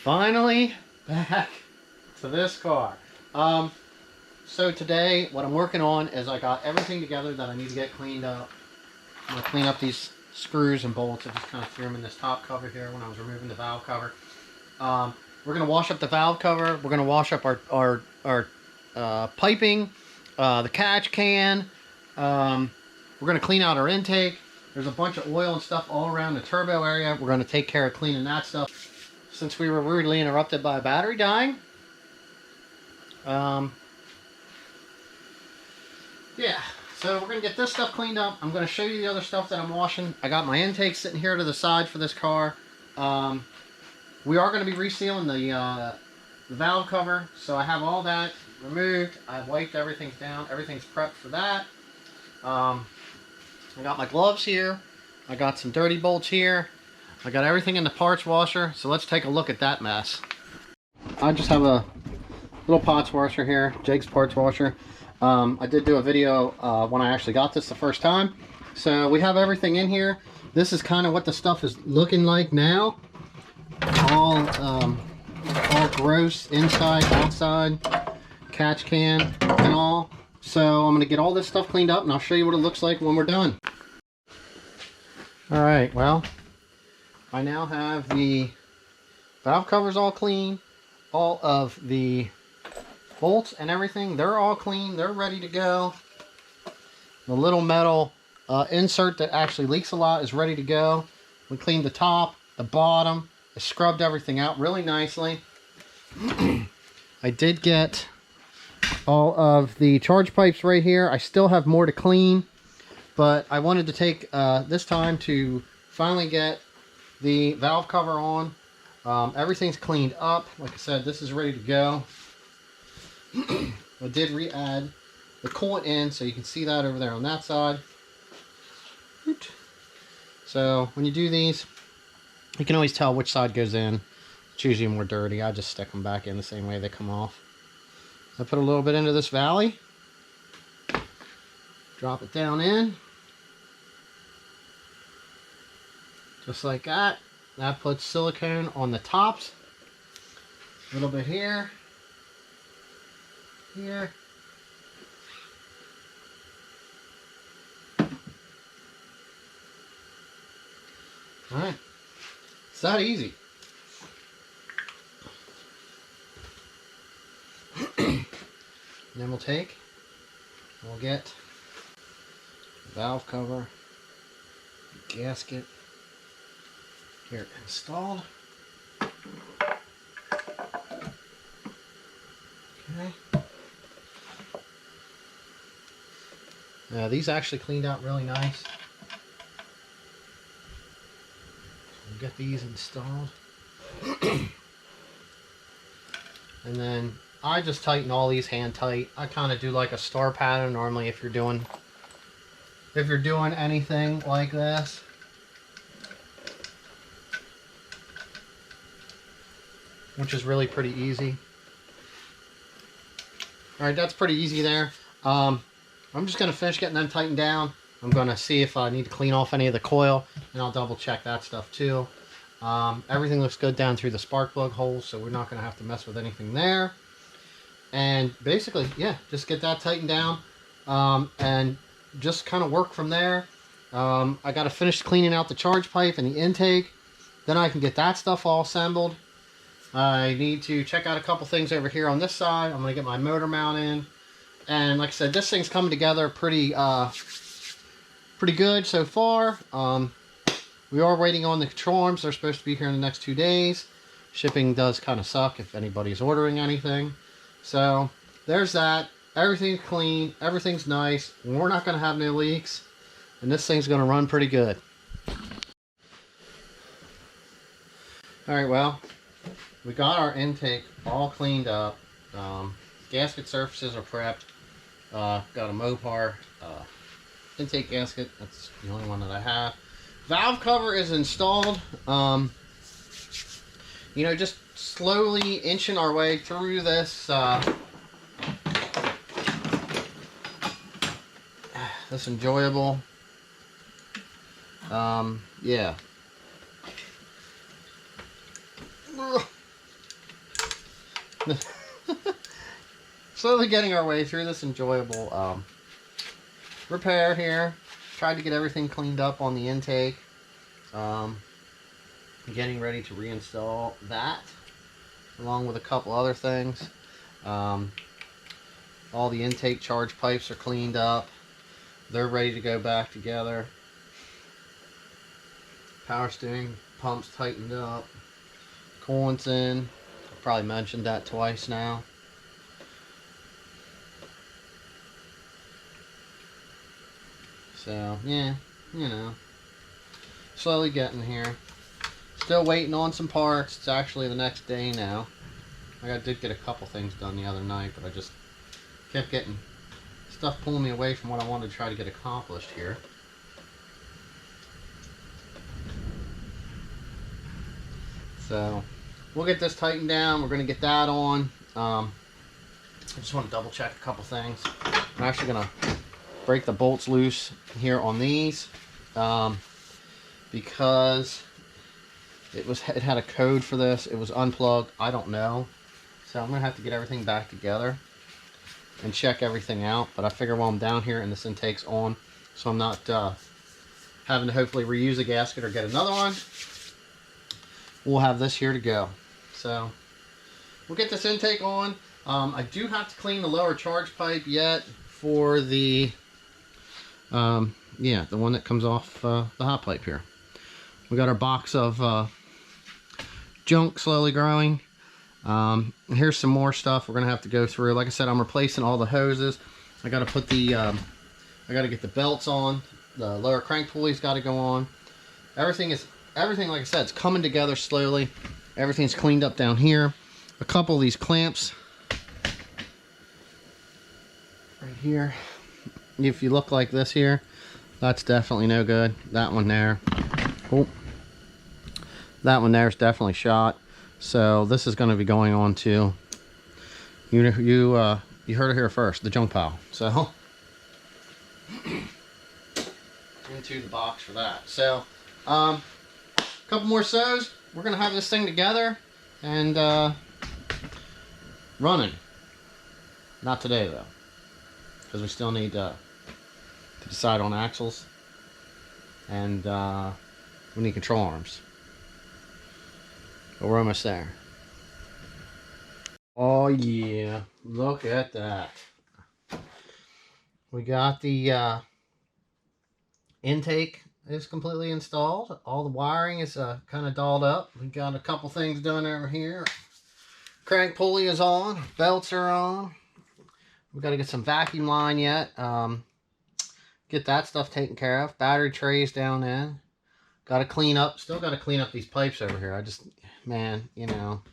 Finally back to this car. So today what I'm working on is I got everything together that I need to get cleaned up. I'm going to clean up these screws and bolts. I just kind of threw them in this top cover here when I was removing the valve cover. We're going to wash up the valve cover. We're going to wash up our piping, the catch can. We're going to clean out our intake. There's a bunch of oil and stuff all around the turbo area. We're going to take care of cleaning that stuff. Since we were rudely interrupted by a battery dying. Yeah, so we're going to get this stuff cleaned up. I'm going to show you the other stuff that I'm washing. I got my intake sitting here to the side for this car. We are going to be resealing the valve cover, so I have all that removed. I've wiped everything down. Everything's prepped for that. I got my gloves here. I got some dirty bolts here. I got everything in the parts washer, so let's take a look at that mess. I just have a little parts washer here, Jake's parts washer. I did do a video when I actually got this the first time. So we have everything in here. This is kind of what the stuff is looking like now. All gross, inside, outside, catch can, and all. So I'm going to get all this stuff cleaned up, and I'll show you what it looks like when we're done. Alright, well, I now have the valve covers all clean. All of the bolts and everything, they're all clean. They're ready to go. The little metal insert that actually leaks a lot is ready to go. We cleaned the top, the bottom. I scrubbed everything out really nicely. I did get all of the charge pipes right here. I still have more to clean, but I wanted to take this time to finally get the valve cover on. Everything's cleaned up. Like I said, this is ready to go. I did re-add the coolant in, so you can see that over there on that side. So when you do these, you can always tell which side goes in. It's usually more dirty. I just stick them back in the same way they come off. I put a little bit into this valley. Drop it down in. Just like that. That puts silicone on the tops. A little bit here. Here. Alright. It's that easy. And then we'll get the valve cover, the gasket here installed. Okay. These actually cleaned out really nice. We'll get these installed. And then I just tighten all these hand tight. I kind of do like a star pattern normally if you're doing anything like this. Which is really pretty easy. Alright, that's pretty easy there. I'm just going to finish getting them tightened down. I'm going to see if I need to clean off any of the coil, and I'll double check that stuff too. Everything looks good down through the spark plug holes, so we're not going to have to mess with anything there. And basically, yeah, just get that tightened down and just kind of work from there. I got to finish cleaning out the charge pipe and the intake. Then I can get that stuff all assembled. I need to check out a couple things over here on this side. I'm going to get my motor mount in. And like I said, this thing's coming together pretty good so far. We are waiting on the control arms. They're supposed to be here in the next 2 days. Shipping does kind of suck if anybody's ordering anything. So there's that. Everything's clean. Everything's nice. We're not going to have no leaks. And this thing's going to run pretty good. Alright, well, we got our intake all cleaned up. Gasket surfaces are prepped. Got a Mopar intake gasket. That's the only one that I have. Valve cover is installed. You know, just slowly inching our way through this this enjoyable. Yeah. Slowly getting our way through this enjoyable repair here. Tried to get everything cleaned up on the intake. Getting ready to reinstall that, along with a couple other things. All the intake charge pipes are cleaned up. They're ready to go back together. Power steering pumps tightened up. Coolant's in. I've probably mentioned that twice now. So, yeah, you know, slowly getting here. Still waiting on some parts. It's actually the next day now. I did get a couple things done the other night, but I just kept getting stuff pulling me away from what I wanted to try to get accomplished here. So, we'll get this tightened down. We're going to get that on. I just want to double check a couple things. I'm actually going to break the bolts loose here on these because it had a code for this. It was unplugged. I don't know. So I'm going to have to get everything back together and check everything out. But I figure while I'm down here and this intake's on, so I'm not having to hopefully reuse a gasket or get another one, we'll have this here to go. So we'll get this intake on. I do have to clean the lower charge pipe yet for the yeah, the one that comes off the hot pipe here. We got our box of junk slowly growing. Here's some more stuff we're gonna have to go through. Like I said, I'm replacing all the hoses. I gotta put the I gotta get the belts on. The lower crank pulley's got to go on. Everything, like I said, it's coming together slowly. Everything's cleaned up down here. A couple of these clamps right here, if you look like this here, that's definitely no good. That one there, oh, that one there is definitely shot. So this is going to be going on to you heard it here first, the junk pile. So into the box for that. So a couple more sews. We're going to have this thing together and running. Not today though, because we still need to decide on axles, and we need control arms. But we're almost there. Oh yeah, look at that. We got the intake is completely installed. All the wiring is kind of dolled up. We got a couple things done over here. Crank pulley is on. Belts are on. We got to get some vacuum line yet. Get that stuff taken care of. Battery trays down in. Got to clean up. Still got to clean up these pipes over here. I just, man, you know,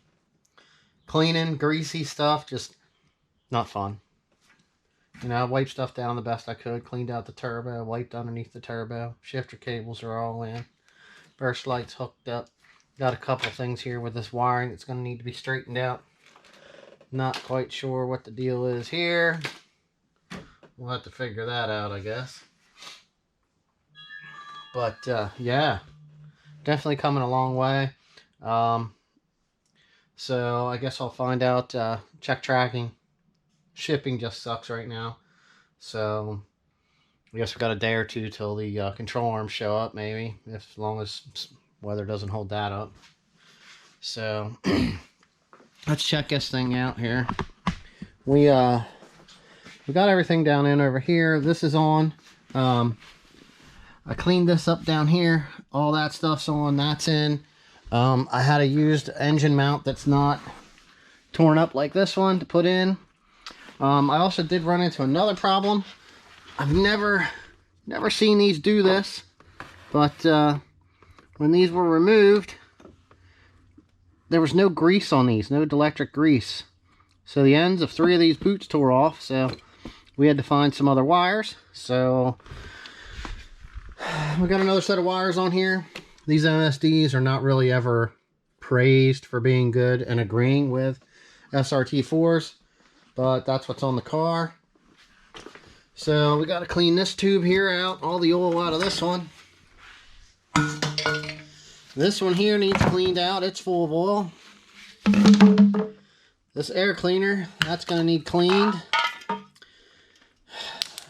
cleaning greasy stuff, just not fun. You know, I wiped stuff down the best I could. Cleaned out the turbo. Wiped underneath the turbo. Shifter cables are all in. Burst lights hooked up. Got a couple things here with this wiring that's going to need to be straightened out. Not quite sure what the deal is here. We'll have to figure that out, I guess. But yeah, definitely coming a long way. So I guess I'll find out. Check tracking. Shipping just sucks right now. So I guess we got a day or two till the control arms show up, maybe, as long as weather doesn't hold that up. So let's check this thing out here. We got everything down in over here. This is on. I cleaned this up down here. All that stuff's on. That's in. I had a used engine mount that's not torn up like this one to put in. I also did run into another problem. I've never seen these do this, but when these were removed, there was no grease on these, no dielectric grease. So the ends of 3 of these boots tore off, so we had to find some other wires. So we got another set of wires on here. These MSDs are not really ever praised for being good and agreeing with srt4s, but that's what's on the car. So we got to clean this tube here out, all the oil out of this one. This one here needs cleaned out. It's full of oil. This air cleaner, that's going to need cleaned.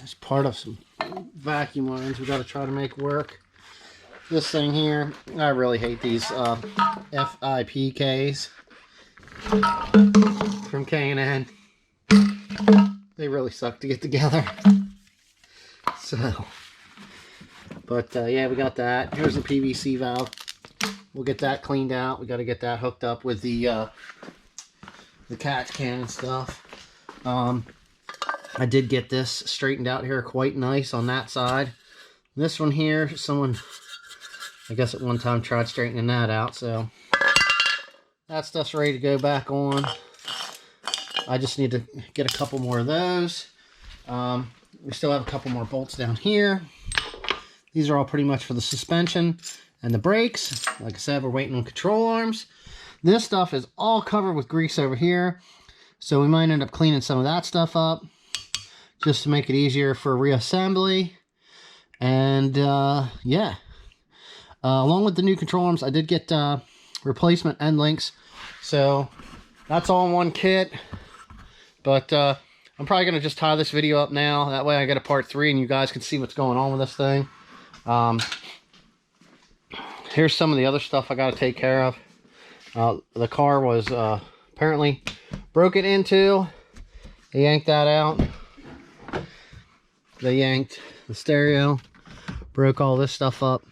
It's part of some vacuum lines we got to try to make work. This thing here, I really hate these FIPKs from K&N. They really suck to get together. So, but yeah, we got that. Here's the PVC valve. We'll get that cleaned out. We got to get that hooked up with the catch can and stuff. I did get this straightened out here quite nice on that side. This one here, someone, I guess at one time tried straightening that out, so that stuff's ready to go back on. I just need to get a couple more of those. We still have a couple more bolts down here. These are all pretty much for the suspension and the brakes. Like I said, we're waiting on control arms. This stuff is all covered with grease over here, so we might end up cleaning some of that stuff up just to make it easier for reassembly. And yeah, along with the new control arms, I did get replacement end links, so that's all in one kit. But I'm probably going to just tie this video up now. That way I get a part 3 and you guys can see what's going on with this thing. Here's some of the other stuff I got to take care of. The car was apparently broken into. They yanked that out. They yanked the stereo. Broke all this stuff up.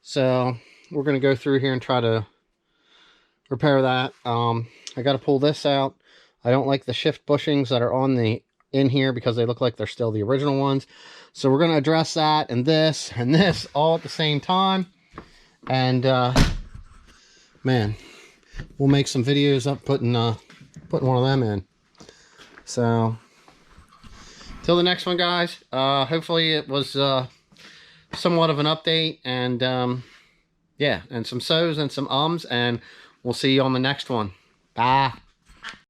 So we're going to go through here and try to repair that. I got to pull this out. I don't like the shift bushings that are on the in here because they look like they're still the original ones. So we're going to address that and this all at the same time. And man, we'll make some videos up putting one of them in. So till the next one, guys. Hopefully it was somewhat of an update, and yeah, and some so's and some ums, and we'll see you on the next one. Bye.